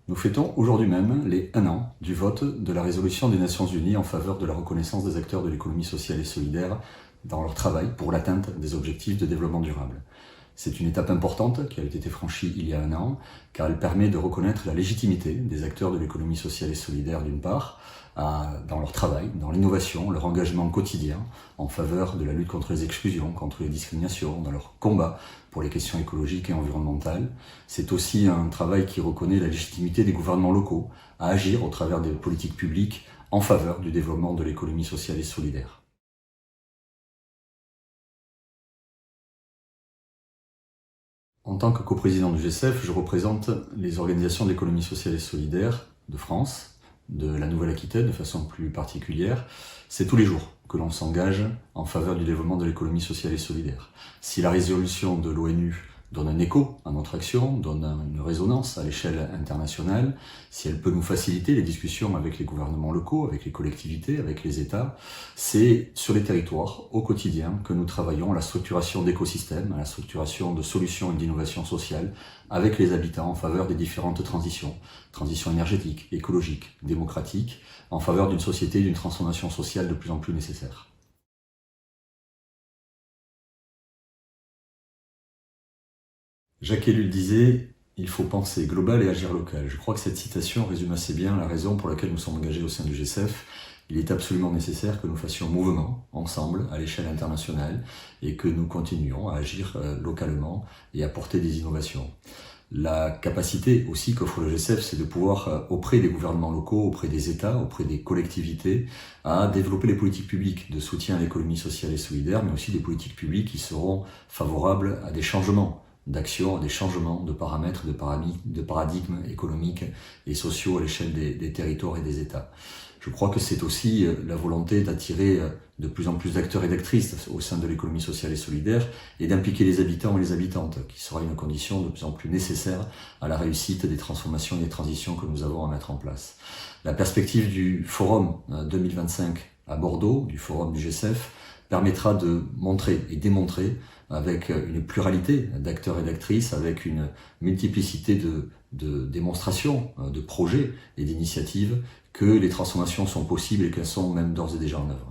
Nous fêtons aujourd'hui même les 1 an du vote de la résolution des Nations Unies en faveur de la reconnaissance des acteurs de l'économie sociale et solidaire dans leur travail pour l'atteinte des objectifs de développement durable. C'est une étape importante qui a été franchie il y a 1 an, car elle permet de reconnaître la légitimité des acteurs de l'économie sociale et solidaire d'une part, dans leur travail, dans l'innovation, leur engagement quotidien en faveur de la lutte contre les exclusions, contre les discriminations, dans leur combat pour les questions écologiques et environnementales. C'est aussi un travail qui reconnaît la légitimité des gouvernements locaux à agir au travers des politiques publiques en faveur du développement de l'économie sociale et solidaire. En tant que coprésident du G7, je représente les organisations de l'économie sociale et solidaire de France, de la Nouvelle-Aquitaine de façon plus particulière. C'est tous les jours que l'on s'engage en faveur du développement de l'économie sociale et solidaire. Si la résolution de l'ONU donne un écho à notre action, donne une résonance à l'échelle internationale, si elle peut nous faciliter les discussions avec les gouvernements locaux, avec les collectivités, avec les États, c'est sur les territoires, au quotidien, que nous travaillons à la structuration d'écosystèmes, à la structuration de solutions et d'innovation sociale avec les habitants en faveur des différentes transitions énergétiques, écologiques, démocratiques, en faveur d'une société et d'une transformation sociale de plus en plus nécessaire. Jacques Ellul disait « Il faut penser global et agir local ». Je crois que cette citation résume assez bien la raison pour laquelle nous sommes engagés au sein du G7. Il est absolument nécessaire que nous fassions mouvement, ensemble, à l'échelle internationale, et que nous continuions à agir localement et à porter des innovations. La capacité aussi qu'offre le G7, c'est de pouvoir, auprès des gouvernements locaux, auprès des États, auprès des collectivités, à développer les politiques publiques de soutien à l'économie sociale et solidaire, mais aussi des politiques publiques qui seront favorables à des changements d'action, à des changements de paramètres, de paradigmes économiques et sociaux à l'échelle des territoires et des États. Je crois que c'est aussi la volonté d'attirer de plus en plus d'acteurs et d'actrices au sein de l'économie sociale et solidaire et d'impliquer les habitants et les habitantes, qui sera une condition de plus en plus nécessaire à la réussite des transformations et des transitions que nous avons à mettre en place. La perspective du Forum 2025 à Bordeaux, du Forum du G7, permettra de montrer et démontrer avec une pluralité d'acteurs et d'actrices, avec une multiplicité de démonstrations, de projets et d'initiatives, que les transformations sont possibles et qu'elles sont même d'ores et déjà en œuvre.